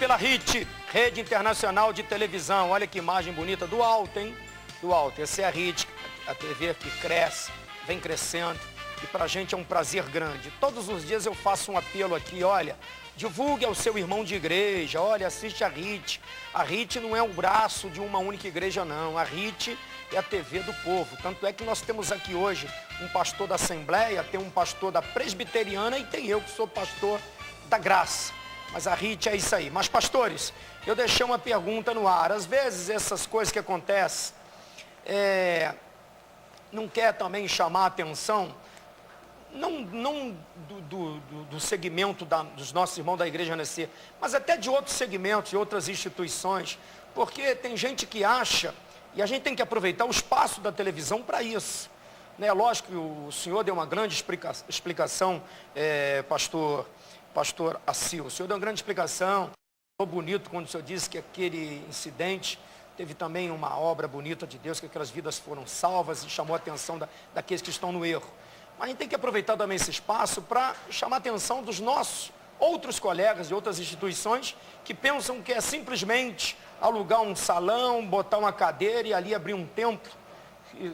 pela RIT, Rede Internacional de Televisão. Olha que imagem bonita do alto, hein? Do alto. Essa é a RIT, a TV que cresce, vem crescendo. E pra gente é um prazer grande. Todos os dias eu faço um apelo aqui, olha, divulgue ao seu irmão de igreja, olha, assiste a RIT. A RIT não é o braço de uma única igreja, não. A RIT é a TV do povo. Tanto é que nós temos aqui hoje um pastor da Assembleia, tem um pastor da Presbiteriana e tem eu que sou pastor da Graça. Mas a RIT é isso aí. Mas, pastores, eu deixei uma pergunta no ar. Às vezes essas coisas que acontecem, não quer também chamar a atenção, não do segmento dos nossos irmãos da Igreja Nascer, mas até de outros segmentos, de outras instituições, porque tem gente que acha, e a gente tem que aproveitar o espaço da televisão para isso. Né? Lógico que o senhor deu uma grande explicação, pastor Assil, o senhor deu uma grande explicação, foi bonito quando o senhor disse que aquele incidente teve também uma obra bonita de Deus, que aquelas vidas foram salvas e chamou a atenção daqueles que estão no erro. Mas a gente tem que aproveitar também esse espaço para chamar a atenção dos nossos outros colegas de outras instituições que pensam que é simplesmente alugar um salão, botar uma cadeira e ali abrir um templo,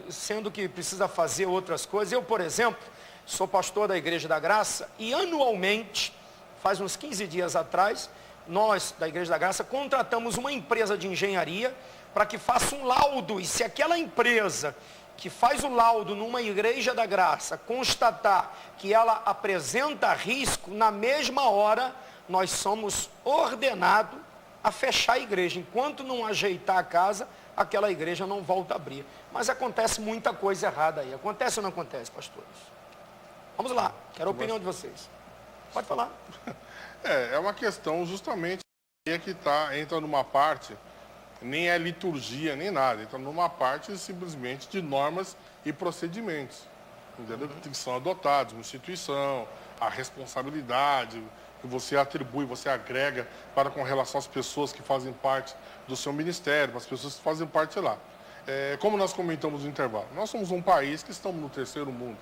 sendo que precisa fazer outras coisas. Eu, por exemplo, sou pastor da Igreja da Graça e anualmente, faz uns 15 dias atrás, nós da Igreja da Graça contratamos uma empresa de engenharia para que faça um laudo. E se aquela empresa que faz o laudo numa Igreja da Graça constatar que ela apresenta risco, na mesma hora nós somos ordenados a fechar a igreja. Enquanto não ajeitar a casa, aquela igreja não volta a abrir. Mas acontece muita coisa errada aí. Acontece ou não acontece, pastores? Vamos lá, quero a opinião de vocês. Pode falar. É uma questão justamente que entra numa parte, nem é liturgia, nem nada, entra numa parte simplesmente de normas e procedimentos, entendeu? Que são adotados, uma instituição, a responsabilidade que você atribui, você agrega para com relação às pessoas que fazem parte do seu ministério, para as pessoas que fazem parte lá. Como nós comentamos no intervalo, nós somos um país que estamos no terceiro mundo.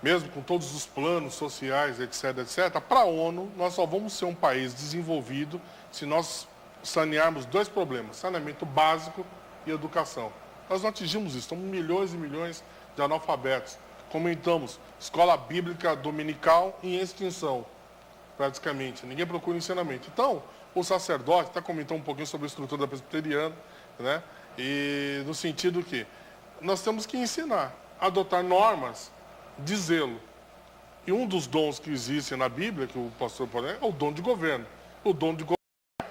Mesmo com todos os planos sociais, etc., etc., para a ONU, nós só vamos ser um país desenvolvido se nós sanearmos dois problemas, saneamento básico e educação. Nós não atingimos isso, estamos milhões e milhões de analfabetos. Comentamos, escola bíblica dominical em extinção, praticamente, ninguém procura ensinamento. Então, o sacerdote está comentando um pouquinho sobre a estrutura da presbiteriana, né? E no sentido que nós temos que ensinar, adotar normas de zelo. E um dos dons que existem na Bíblia, que o pastor pode é o dom de governo. O dom de governo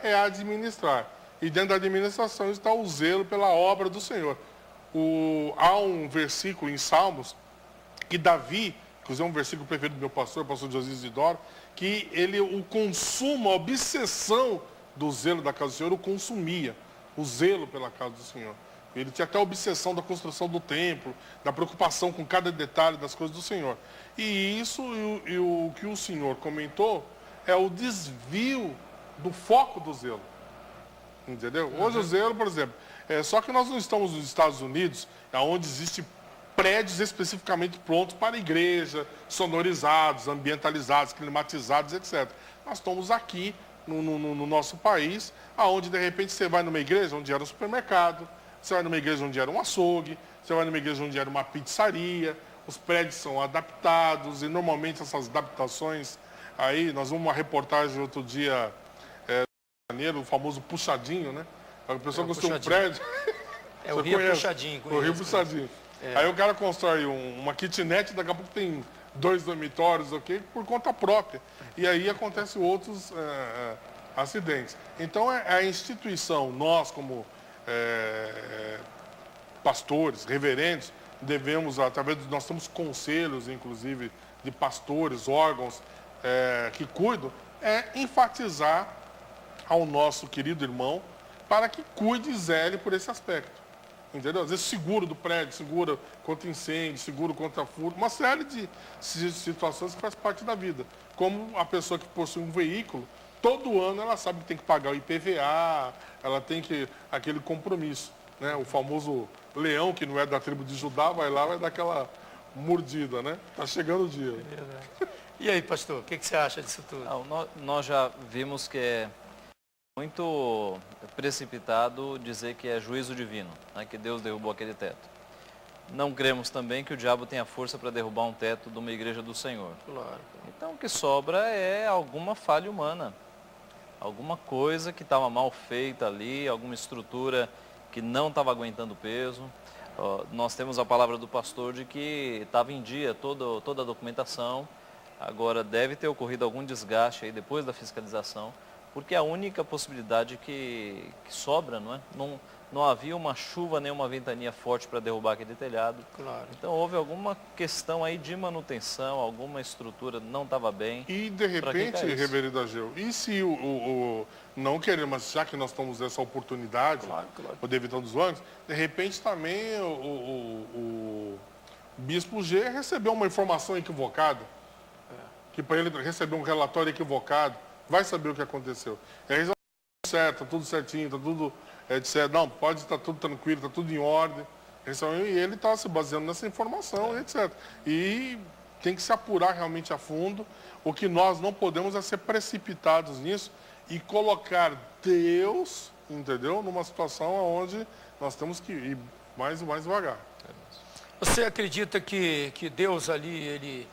é administrar. E dentro da administração está o zelo pela obra do Senhor. Há um versículo em Salmos que Davi, inclusive é um versículo preferido do meu pastor José Isidoro, que o consumo, a obsessão do zelo da casa do Senhor o consumia. O zelo pela casa do Senhor. Ele tinha até a obsessão da construção do templo, da preocupação com cada detalhe das coisas do Senhor. E isso, o que o senhor comentou, é o desvio do foco do zelo. Entendeu? Hoje o zelo, por exemplo, só que nós não estamos nos Estados Unidos, onde existem prédios especificamente prontos para a igreja, sonorizados, ambientalizados, climatizados, etc. Nós estamos aqui no nosso país, onde de repente você vai numa igreja onde era um supermercado, você vai numa igreja onde era um açougue, você vai numa igreja onde era uma pizzaria, os prédios são adaptados e normalmente essas adaptações, aí nós vimos uma reportagem outro dia, janeiro, o famoso puxadinho, né? A pessoa construiu um prédio. O Rio Puxadinho. O Rio Puxadinho. Aí o cara constrói uma kitnet, daqui a pouco tem 2 dormitórios, ok? Por conta própria. E aí acontecem outros acidentes. Então a instituição, nós como pastores, reverendos, devemos, nós temos conselhos, inclusive, de pastores, órgãos que cuidam, enfatizar ao nosso querido irmão para que cuide e zele por esse aspecto. Entendeu? Às vezes seguro do prédio, segura contra incêndio, seguro contra furto, uma série de situações que faz parte da vida. Como a pessoa que possui um veículo, todo ano ela sabe que tem que pagar o IPVA, ela tem aquele compromisso. Né? O famoso leão, que não é da tribo de Judá, vai lá, vai dar aquela mordida, né? Tá chegando o dia. E aí, pastor, o que você acha disso tudo? Nós já vimos que Muito precipitado dizer que é juízo divino, né, que Deus derrubou aquele teto. Não cremos também que o diabo tenha força para derrubar um teto de uma igreja do Senhor. Claro. Então o que sobra é alguma falha humana, alguma coisa que estava mal feita ali, alguma estrutura que não estava aguentando o peso. Nós temos a palavra do pastor de que estava em dia toda a documentação, agora deve ter ocorrido algum desgaste aí depois da fiscalização, porque é a única possibilidade que sobra, não é? Não havia uma chuva nem uma ventania forte para derrubar aquele telhado. Claro. Então houve alguma questão aí de manutenção, alguma estrutura não estava bem. E de repente, reverendo Ageu, e se não queremos, mas já que nós estamos nessa oportunidade, Claro. o David dos Anjos, de repente também o Bispo G recebeu uma informação equivocada, que para ele receber um relatório equivocado, vai saber o que aconteceu. E aí certo, tá tudo certinho, tá tudo etc. Não, pode estar tudo tranquilo, está tudo em ordem. E ele está se baseando nessa informação, etc. E tem que se apurar realmente a fundo. O que nós não podemos é ser precipitados nisso e colocar Deus, entendeu, numa situação onde nós temos que ir mais e mais devagar. Você acredita que Deus ali,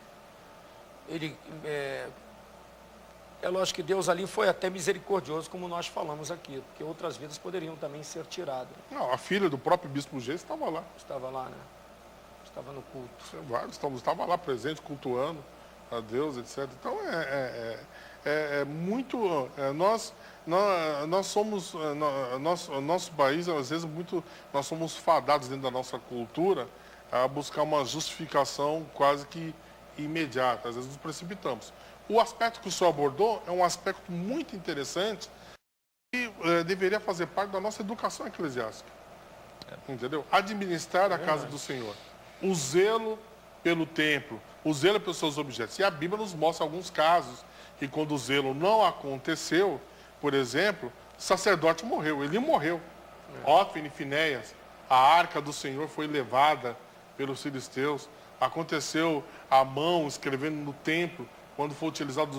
é lógico que Deus ali foi até misericordioso, como nós falamos aqui, porque outras vidas poderiam também ser tiradas. Não, a filha do próprio Bispo G estava lá. Estava lá, né? Estava no culto. Vários estava lá presente, cultuando a Deus, etc. Então, muito... Nós somos... Nosso país, às vezes, nós somos fadados dentro da nossa cultura a buscar uma justificação quase que imediata. Às vezes nos precipitamos. O aspecto que o senhor abordou é um aspecto muito interessante e deveria fazer parte da nossa educação eclesiástica. Entendeu? Administrar a casa do Senhor. O zelo pelo templo, o zelo pelos seus objetos. E a Bíblia nos mostra alguns casos que quando o zelo não aconteceu, por exemplo, o sacerdote morreu, ele morreu. Hófine e Finéias, a arca do Senhor foi levada pelos filisteus. Aconteceu Amão escrevendo no templo, quando foi utilizado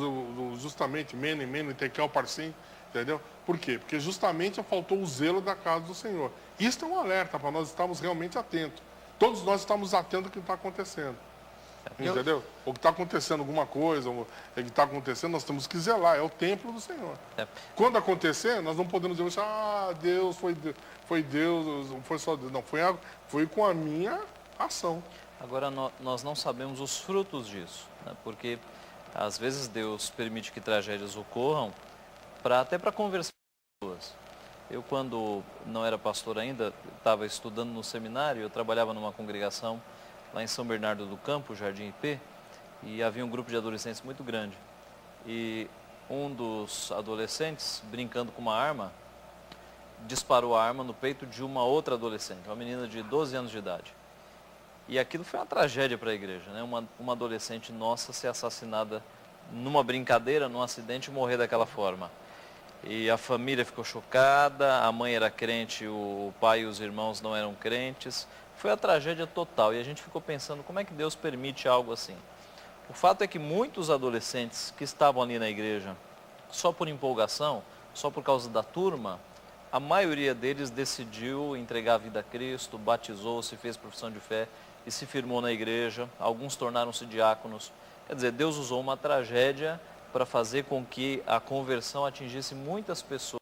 justamente Mene, Tekel, Parsim, entendeu? Por quê? Porque justamente faltou o zelo da casa do Senhor. Isso é um alerta para nós estarmos realmente atentos. Todos nós estamos atentos ao que está acontecendo. Entendeu? O que está acontecendo alguma coisa, o que está acontecendo, nós temos que zelar, é o templo do Senhor. Quando acontecer, nós não podemos dizer, Deus, foi Deus, foi só Deus. Não, foi com a minha ação. Agora, nós não sabemos os frutos disso, né? Porque às vezes Deus permite que tragédias ocorram até para conversar com as pessoas. Eu, quando não era pastor ainda, estava estudando no seminário, eu trabalhava numa congregação lá em São Bernardo do Campo, Jardim IP, e havia um grupo de adolescentes muito grande. E um dos adolescentes, brincando com uma arma, disparou a arma no peito de uma outra adolescente, uma menina de 12 anos de idade. E aquilo foi uma tragédia para a igreja, né? Uma adolescente nossa ser assassinada numa brincadeira, num acidente e morrer daquela forma. E a família ficou chocada, a mãe era crente, o pai e os irmãos não eram crentes. Foi a tragédia total e a gente ficou pensando como é que Deus permite algo assim. O fato é que muitos adolescentes que estavam ali na igreja só por empolgação, só por causa da turma, a maioria deles decidiu entregar a vida a Cristo, batizou-se, fez profissão de fé e se firmou na igreja. Alguns tornaram-se diáconos. Quer dizer, Deus usou uma tragédia para fazer com que a conversão atingisse muitas pessoas.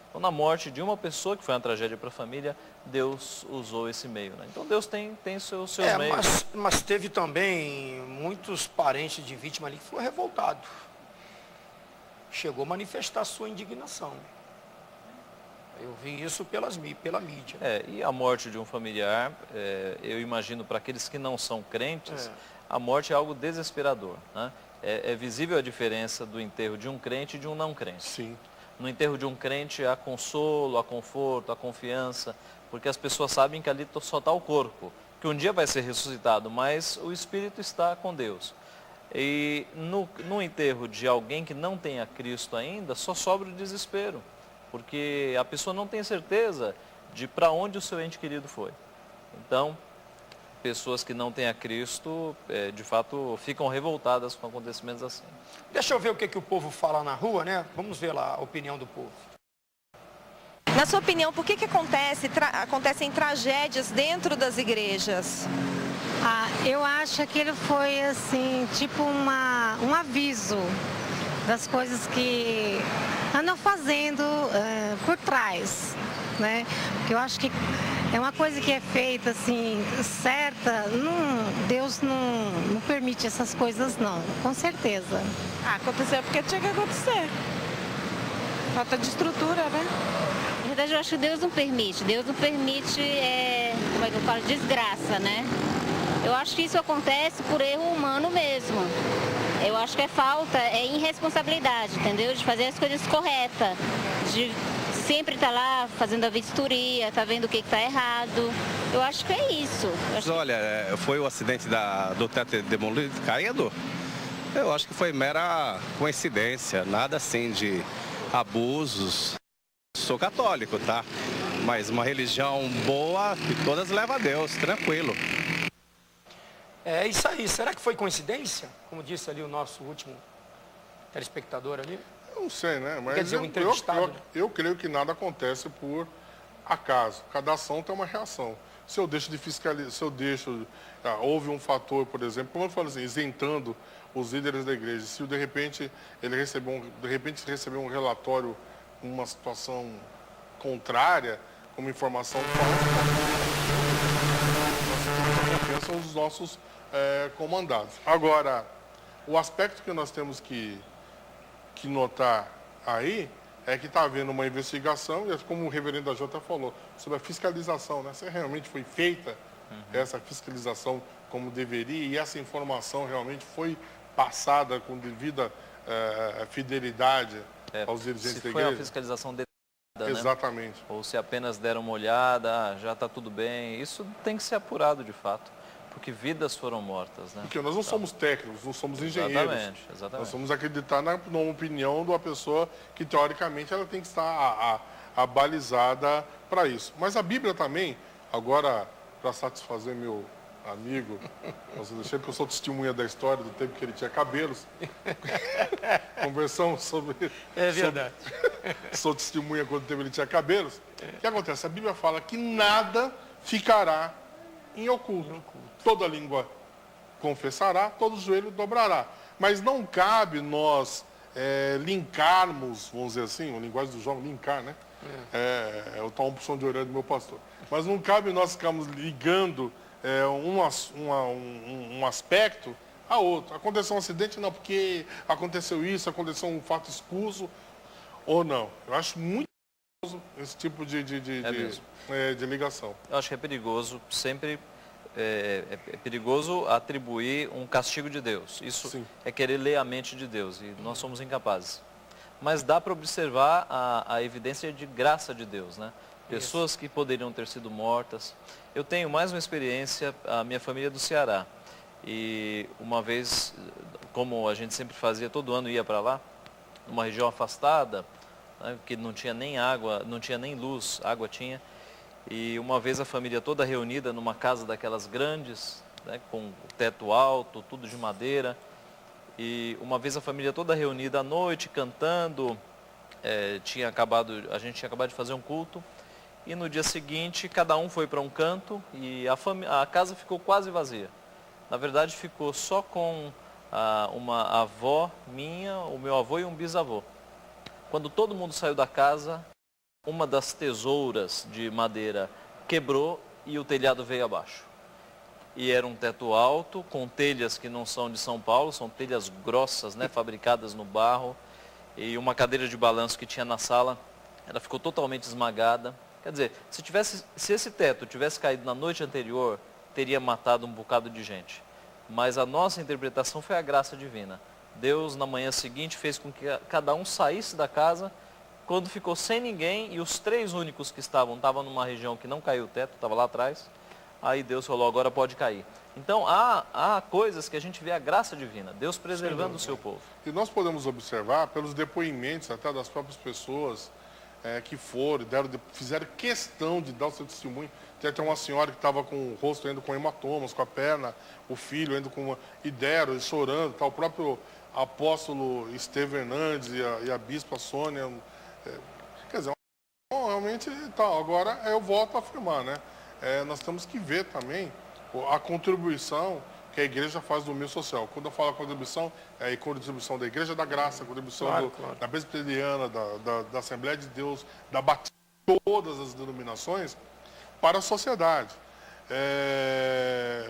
Então, na morte de uma pessoa, que foi uma tragédia para a família, Deus usou esse meio, né? Então, Deus tem seus meios. Mas teve também muitos parentes de vítima ali que foram revoltados. Chegou a manifestar sua indignação. Eu vi isso pela mídia. E a morte de um familiar, eu imagino para aqueles que não são crentes, a morte é algo desesperador, né? É visível a diferença do enterro de um crente e de um não crente. Sim. No enterro de um crente há consolo, há conforto, há confiança, porque as pessoas sabem que ali só está o corpo, que um dia vai ser ressuscitado, mas o espírito está com Deus. E no enterro de alguém que não tenha Cristo ainda, só sobra o desespero, porque a pessoa não tem certeza de para onde o seu ente querido foi. Então, pessoas que não têm a Cristo, de fato, ficam revoltadas com acontecimentos assim. Deixa eu ver o que o povo fala na rua, né? Vamos ver lá a opinião do povo. Na sua opinião, por que acontecem tragédias dentro das igrejas? Eu acho que ele foi assim, tipo um aviso das coisas que andam fazendo por trás, né? Porque eu acho que é uma coisa que é feita assim, certa, Deus não permite essas coisas não, com certeza. Aconteceu porque tinha que acontecer. Falta de estrutura, né? Na verdade, eu acho que Deus não permite. Deus não permite, como é que eu falo, desgraça, né? Eu acho que isso acontece por erro humano mesmo. Eu acho que é irresponsabilidade, entendeu? De fazer as coisas corretas, de sempre estar lá fazendo a vistoria, tá vendo o que está errado. Eu acho que é isso. Olha, foi o acidente do teto demolido caindo. Eu acho que foi mera coincidência, nada assim de abusos. Sou católico, tá? Mas uma religião boa que todas levam a Deus, tranquilo. É isso aí. Será que foi coincidência? Como disse ali o nosso último telespectador ali. Eu não sei, né? Mas Quer dizer, um entrevistado, né? eu creio que nada acontece por acaso. Cada ação tem uma reação. Se eu deixo de fiscalizar, houve um fator, por exemplo, como eu falo assim, isentando os líderes da igreja. Se de repente ele recebeu um relatório com uma situação contrária, com uma informação falsa, os nossos comandados. Agora, o aspecto que nós temos que notar aí é que está havendo uma investigação, e como o reverendo Jota falou, sobre a fiscalização, né? Se realmente foi feita essa fiscalização como deveria, e essa informação realmente foi passada com devida fidelidade aos dirigentes da igreja. Se foi uma fiscalização detalhada, né? Exatamente. Ou se apenas deram uma olhada, já está tudo bem. Isso tem que ser apurado de fato, porque vidas foram mortas, né? Porque nós não somos técnicos, não somos engenheiros. Exatamente. Nós vamos acreditar na opinião de uma pessoa que, teoricamente, ela tem que estar abalizada para isso. Mas a Bíblia também, agora, para satisfazer meu amigo, nós deixei porque eu sou testemunha da história do tempo que ele tinha cabelos. Conversamos sobre... É verdade. Sou testemunha quando o tempo ele tinha cabelos. O que acontece? A Bíblia fala que nada ficará em oculto. Toda língua confessará, todo joelho dobrará. Mas não cabe nós linkarmos, vamos dizer assim, a linguagem do João, linkar, né? É o tal puxão de orelha do meu pastor. Mas não cabe nós ficarmos ligando um aspecto a outro. Aconteceu um acidente, não, porque aconteceu isso, aconteceu um fato escuso, ou não. Eu acho muito perigoso esse tipo de ligação. Eu acho que é perigoso sempre... É perigoso atribuir um castigo de Deus. Isso Sim. é querer ler a mente de Deus, e nós somos incapazes. Mas dá para observar a evidência de graça de Deus, né? Pessoas que poderiam ter sido mortas. Eu tenho mais uma experiência, a minha família é do Ceará. E uma vez, como a gente sempre fazia, todo ano ia para lá, numa região afastada, né, que não tinha nem água, não tinha nem luz, água tinha. E uma vez a família toda reunida numa casa daquelas grandes, né, com teto alto, tudo de madeira. E uma vez a família toda reunida à noite, cantando, a gente tinha acabado de fazer um culto. E no dia seguinte, cada um foi para um canto e a casa ficou quase vazia. Na verdade, ficou só com uma avó minha, o meu avô e um bisavô. Quando todo mundo saiu da casa, uma das tesouras de madeira quebrou e o telhado veio abaixo. E era um teto alto, com telhas que não são de São Paulo, são telhas grossas, né, fabricadas no barro. E uma cadeira de balanço que tinha na sala, ela ficou totalmente esmagada. Quer dizer, se esse teto tivesse caído na noite anterior, teria matado um bocado de gente. Mas a nossa interpretação foi a graça divina. Deus, na manhã seguinte, fez com que cada um saísse da casa. Quando ficou sem ninguém e os 3 únicos que estavam numa região que não caiu o teto, estava lá atrás, aí Deus falou, agora pode cair. Então há coisas que a gente vê a graça divina, Deus preservando o seu povo. E nós podemos observar pelos depoimentos até das próprias pessoas que fizeram questão de dar o seu testemunho. Tem até uma senhora que estava com o rosto ainda com hematomas, com a perna, o filho ainda e deram, chorando, tá? O próprio apóstolo Estevão Hernandes e a bispa Sônia. Quer dizer, Bom, realmente, então, agora eu volto a afirmar, né? Nós temos que ver também a contribuição que a igreja faz no meio social. Quando eu falo contribuição, é a contribuição da Igreja da Graça, a contribuição da Presbiteriana, da Assembleia de Deus, da Batista, todas as denominações, para a sociedade.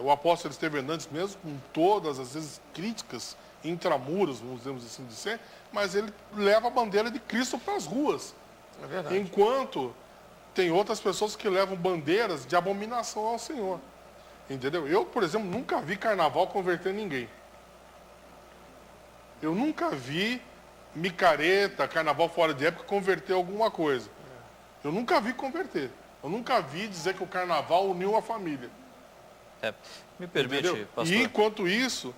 O apóstolo esteve antes mesmo, com todas as vezes críticas intramuros, vamos dizer assim dizer, mas ele leva a bandeira de Cristo para as ruas. É verdade. Enquanto tem outras pessoas que levam bandeiras de abominação ao Senhor. Entendeu? Eu, por exemplo, nunca vi carnaval converter ninguém. Eu nunca vi micareta, carnaval fora de época, converter alguma coisa. Eu nunca vi converter. Eu nunca vi dizer que o carnaval uniu a família. Me permite, entendeu? pastor. E, enquanto isso,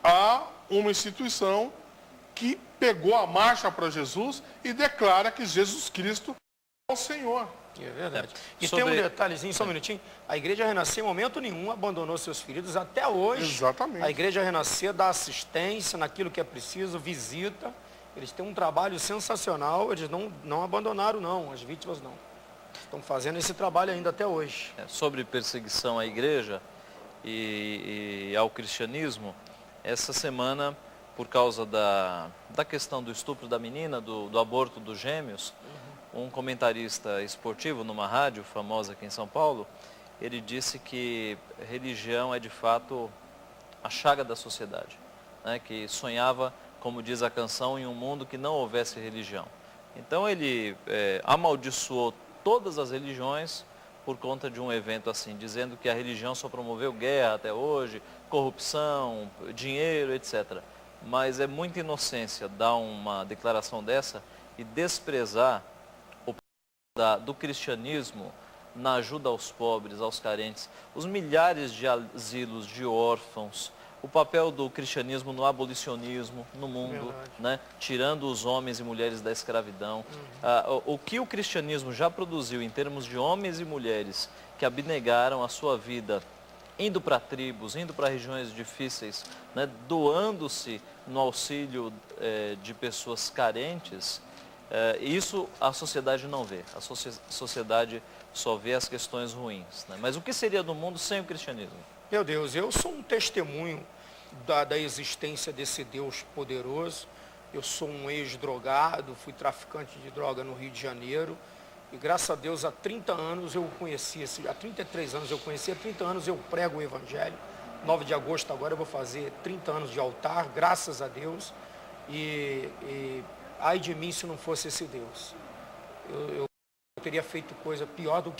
há uma instituição que pegou a marcha para Jesus e declara que Jesus Cristo é o Senhor. É verdade. E tem um detalhezinho, só um minutinho. A Igreja Renascer, em momento nenhum, abandonou seus feridos. Até hoje, Exatamente. A Igreja Renascer dá assistência naquilo que é preciso, visita. Eles têm um trabalho sensacional. Eles não abandonaram, não. As vítimas, não. Estão fazendo esse trabalho ainda até hoje. Sobre perseguição à igreja e ao cristianismo, essa semana, por causa da questão do estupro da menina, do aborto dos gêmeos, um comentarista esportivo numa rádio famosa aqui em São Paulo, ele disse que religião é de fato a chaga da sociedade, né? Que sonhava, como diz a canção, em um mundo que não houvesse religião. Então ele amaldiçoou todas as religiões por conta de um evento assim, dizendo que a religião só promoveu guerra até hoje, corrupção, dinheiro, etc. Mas é muita inocência dar uma declaração dessa e desprezar do cristianismo na ajuda aos pobres, aos carentes, os milhares de asilos de órfãos, o papel do cristianismo no abolicionismo no mundo, né? Tirando os homens e mulheres da escravidão. O que o cristianismo já produziu em termos de homens e mulheres que abnegaram a sua vida, indo para tribos, indo para regiões difíceis, né? Doando-se no auxílio de pessoas carentes. Isso a sociedade não vê. A sociedade só vê as questões ruins, né? Mas o que seria do mundo sem o cristianismo? Meu Deus, eu sou um testemunho da existência desse Deus poderoso. Eu sou um ex-drogado, fui traficante de droga no Rio de Janeiro. E graças a Deus, há 30 anos eu o conheci, há 33 anos eu conheci, há 30 anos eu prego o Evangelho. 9 de agosto agora eu vou fazer 30 anos de altar, graças a Deus. Ai de mim se não fosse esse Deus. Eu teria feito coisa pior do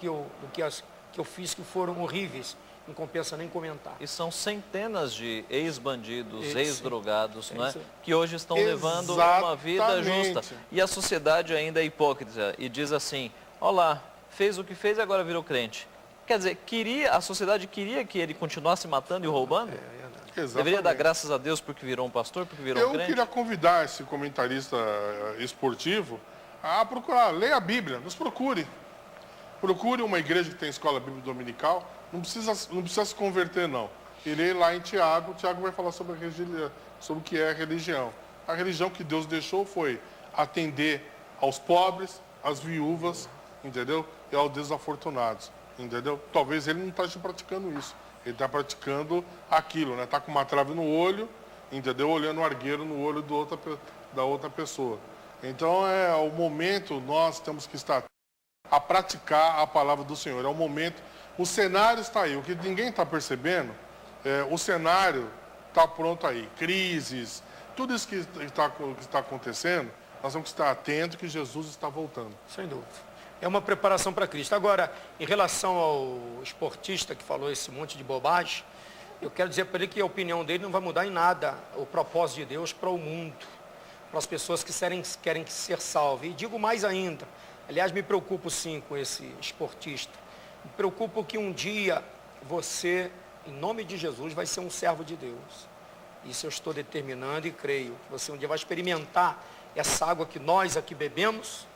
que as que eu fiz, que foram horríveis. Não compensa nem comentar. E são centenas de ex-bandidos, ex-drogados, não é? Que hoje estão levando uma vida justa. E a sociedade ainda é hipócrita e diz assim, olha lá, fez o que fez e agora virou crente. Quer dizer, a sociedade queria que ele continuasse matando e roubando? Deveria dar graças a Deus porque virou um pastor, porque virou um crente? Eu queria convidar esse comentarista esportivo a procurar, leia a Bíblia, nos procure. Procure uma igreja que tem escola bíblica dominical, não precisa se converter não. Irei lá em Tiago vai falar sobre o que é a religião. A religião que Deus deixou foi atender aos pobres, às viúvas, entendeu? E aos desafortunados, entendeu? Talvez ele não esteja praticando isso. Ele está praticando aquilo, né? Está com uma trave no olho, entendeu? Olhando o argueiro no olho da outra pessoa. Então, é o momento, nós temos que estar a praticar a palavra do Senhor. É o momento, o cenário está aí. O que ninguém está percebendo, o cenário está pronto aí. Crises, tudo isso que está acontecendo, nós temos que estar atentos que Jesus está voltando. Sem dúvida. É uma preparação para Cristo. Agora, em relação ao esportista que falou esse monte de bobagem, eu quero dizer para ele que a opinião dele não vai mudar em nada o propósito de Deus para o mundo, para as pessoas que querem ser salvas. E digo mais ainda, aliás, me preocupo sim com esse esportista. Me preocupo que um dia você, em nome de Jesus, vai ser um servo de Deus. Isso eu estou determinando e creio. Você um dia vai experimentar essa água que nós aqui bebemos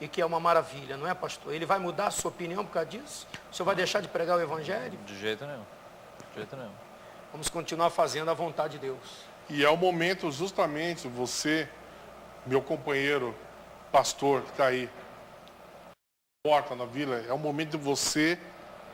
e que é uma maravilha, não é, pastor? Ele vai mudar a sua opinião por causa disso? O senhor vai deixar de pregar o Evangelho? De jeito nenhum. De jeito nenhum. Vamos continuar fazendo a vontade de Deus. E é o momento justamente, você, meu companheiro pastor que está aí, porta na vila, é o momento de você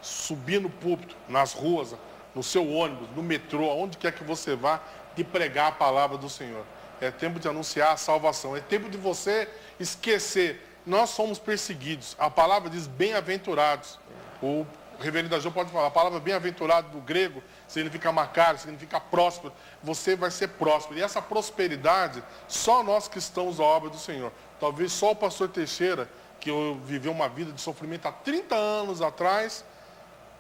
subir no púlpito, nas ruas, no seu ônibus, no metrô, aonde quer que você vá, e pregar a palavra do Senhor. É tempo de anunciar a salvação. É tempo de você esquecer. Nós somos perseguidos. A palavra diz bem-aventurados. O reverendo Ageu pode falar. A palavra bem-aventurado do grego significa macário, significa próspero. Você vai ser próspero. E essa prosperidade, só nós que estamos à obra do Senhor. Talvez só o pastor Teixeira, que viveu uma vida de sofrimento há 30 anos atrás,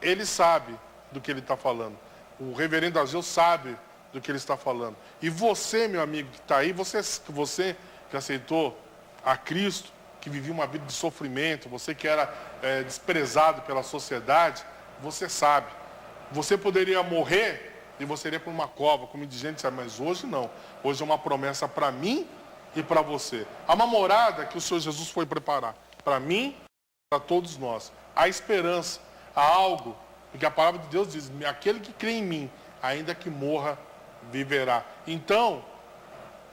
ele sabe do que ele está falando. O reverendo Ageu sabe do que ele está falando. E você, meu amigo que está aí, você que aceitou a Cristo, que vivia uma vida de sofrimento, você que era desprezado pela sociedade, você sabe. Você poderia morrer e você iria para uma cova como indigente, mas hoje não. Hoje é uma promessa para mim e para você. Há uma morada que o Senhor Jesus foi preparar para mim, para todos nós. Há esperança, há algo, porque a palavra de Deus diz, aquele que crê em mim, ainda que morra, viverá. Então,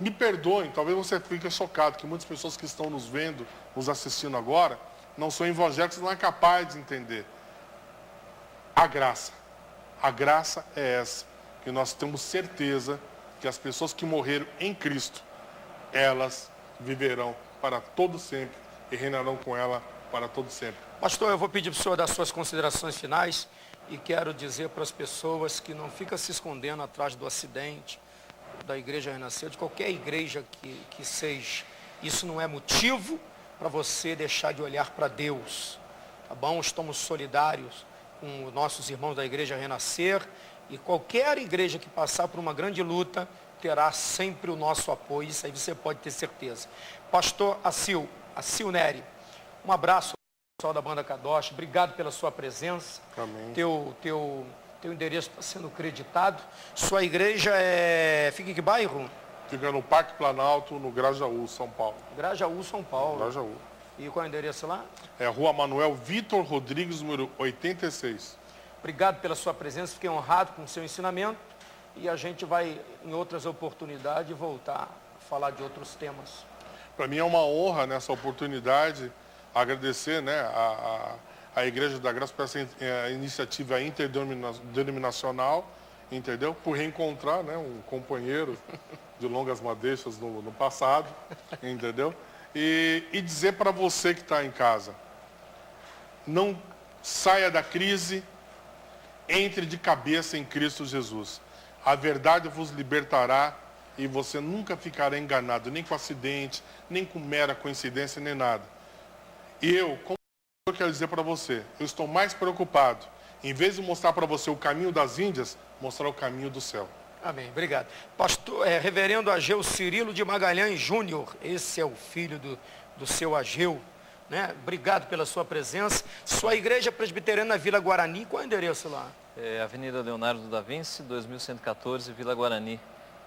me perdoem, talvez você fique chocado, que muitas pessoas que estão nos vendo, nos assistindo agora, não são evangélicos, não é capaz de entender. A graça é essa, que nós temos certeza que as pessoas que morreram em Cristo, elas viverão para todo sempre e reinarão com ela para todo sempre. Pastor, eu vou pedir para o senhor dar suas considerações finais e quero dizer para as pessoas que não ficam se escondendo atrás do acidente da Igreja Renascer, de qualquer igreja que seja. Isso não é motivo para você deixar de olhar para Deus, tá bom? Estamos solidários com os nossos irmãos da Igreja Renascer e qualquer igreja que passar por uma grande luta terá sempre o nosso apoio, isso aí você pode ter certeza. Pastor Acil Neri, um abraço ao pessoal da Banda Kadosh, obrigado pela sua presença. Amém. Teu endereço está sendo creditado. Sua igreja fica em que bairro? Fica no Parque Planalto, no Grajaú, São Paulo. Grajaú, São Paulo. Grajaú. E qual é o endereço lá? É Rua Manuel Vitor Rodrigues, número 86. Obrigado pela sua presença, fiquei honrado com o seu ensinamento e a gente vai, em outras oportunidades, voltar a falar de outros temas. Para mim é uma honra nessa oportunidade agradecer, né, a Igreja da Graça por essa iniciativa interdenominacional, entendeu? Por reencontrar, né, um companheiro de longas madeixas no passado, entendeu? E dizer para você que está em casa, não saia da crise, entre de cabeça em Cristo Jesus. A verdade vos libertará e você nunca ficará enganado, nem com acidente, nem com mera coincidência, nem nada. E como eu quero dizer para você, eu estou mais preocupado, em vez de mostrar para você o caminho das Índias, mostrar o caminho do céu. Amém, obrigado. Pastor, reverendo Ageu Cirilo de Magalhães Júnior, esse é o filho do seu Ageu, né? Obrigado pela sua presença. Sua igreja presbiteriana Vila Guarani, qual é o endereço lá? É Avenida Leonardo da Vinci, 2114, Vila Guarani.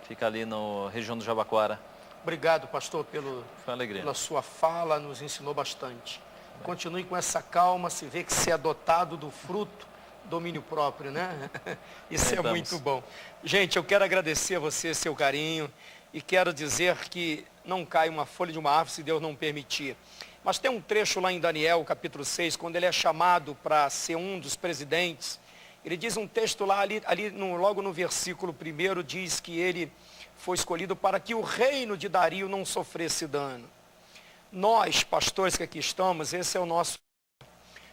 Fica ali na região do Jabaquara. Obrigado, pastor, Foi uma alegria. pela sua fala, nos ensinou bastante. Continue com essa calma, se vê que você é dotado do fruto, domínio próprio, né? Isso é muito bom. Gente, eu quero agradecer a você, seu carinho, e quero dizer que não cai uma folha de uma árvore se Deus não permitir. Mas tem um trecho lá em Daniel, capítulo 6, quando ele é chamado para ser um dos presidentes. Ele diz um texto lá, logo no versículo 1, diz que ele foi escolhido para que o reino de Dario não sofresse dano. Nós, pastores que aqui estamos, esse é o nosso.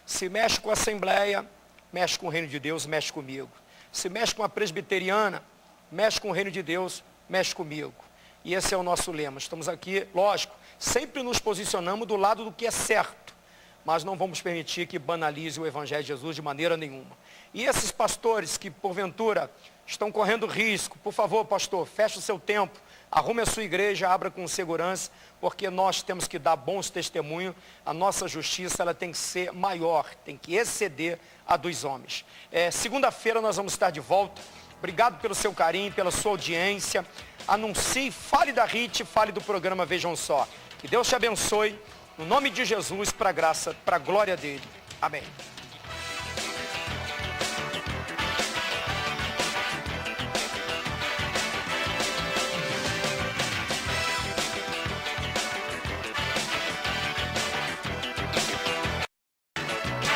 Se mexe com a Assembleia, mexe com o reino de Deus, mexe comigo. Se mexe com a presbiteriana, mexe com o reino de Deus, mexe comigo. E esse é o nosso lema. Estamos aqui, lógico, sempre nos posicionamos do lado do que é certo, mas não vamos permitir que banalize o Evangelho de Jesus de maneira nenhuma. E esses pastores que, porventura, estão correndo risco, por favor, pastor, feche o seu tempo, arrume a sua igreja, abra com segurança, porque nós temos que dar bons testemunhos. A nossa justiça ela tem que ser maior, tem que exceder a dos homens. Segunda-feira nós vamos estar de volta. Obrigado pelo seu carinho, pela sua audiência. Anuncie, fale da RIT, fale do programa Vejam Só. Que Deus te abençoe, no nome de Jesus, para a graça, para a glória dele. Amém.